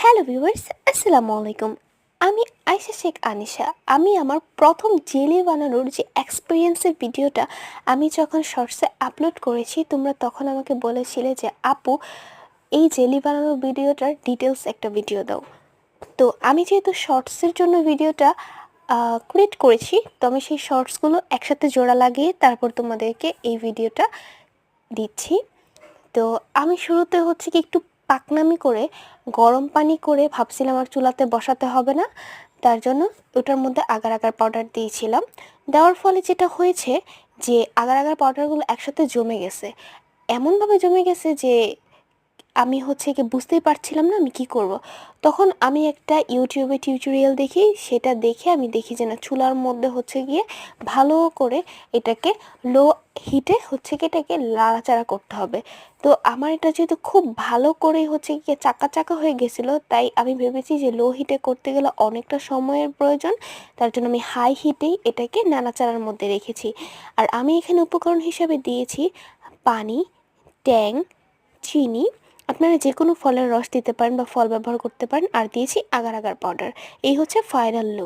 Hello viewers, আসসালামু আলাইকুম। আমি আয়েশা শেখ আনিশা। আমি আমার প্রথম জেলি বানানোর যে এক্সপেরিয়েন্সের ভিডিওটা আমি যখন শর্টসে আপলোড করেছি, তোমরা তখন আমাকে বলেছিলে যে আপু, এই জেলি বানানোর ভিডিওটার ডিটেলস একটা ভিডিও দাও। তো আমি যেহেতু শর্টসের জন্য ভিডিওটা ক্রিয়েট করেছি, তো আমি সেই শর্টসগুলো একসাথে জোড়া লাগিয়ে তারপর তোমাদেরকে এই ভিডিওটা দিচ্ছি। তো আমি শুরুতে হচ্ছে কি একটু পাকনামি করে গরম পানি করে ভাবছিলাম আর চুলাতে বসাতে হবে না, তার জন্য ওটার মধ্যে আগার আগার পাউডার দিয়েছিলাম। দেওয়ার ফলে যেটা হয়েছে যে আগার আগার পাউডারগুলো একসাথে জমে গেছে, এমনভাবে জমে গেছে যে আমি হচ্ছে কি বুঝতেই পারছিলাম না আমি কি করব। তখন আমি একটা ইউটিউবে টিউটোরিয়াল দেখি, সেটা দেখে আমি দেখি যে না, চুলার মধ্যে হচ্ছে গিয়ে ভালো করে এটাকে লো হিটে হচ্ছে কি এটাকে লাড়াচাড়া করতে হবে। তো আমার এটা যেহেতু খুব ভালো করে হচ্ছে গিয়ে চাকা চাকা হয়ে গেছিলো, তাই আমি ভেবেছি যে লো হিটে করতে গেলে অনেকটা সময়ের প্রয়োজন, তার জন্য আমি হাই হিটেই এটাকে নাড়াচাড়ার মধ্যে রেখেছি। আর আমি এখানে উপকরণ হিসাবে দিয়েছি পানি, ট্যাং, চিনি, আপনারা যে কোনো ফলের রস দিতে পারেন বা ফল ব্যবহার করতে পারেন, আর দিয়েছি আগার আগার পাউডার। এই হচ্ছে ফাইনাল লুক।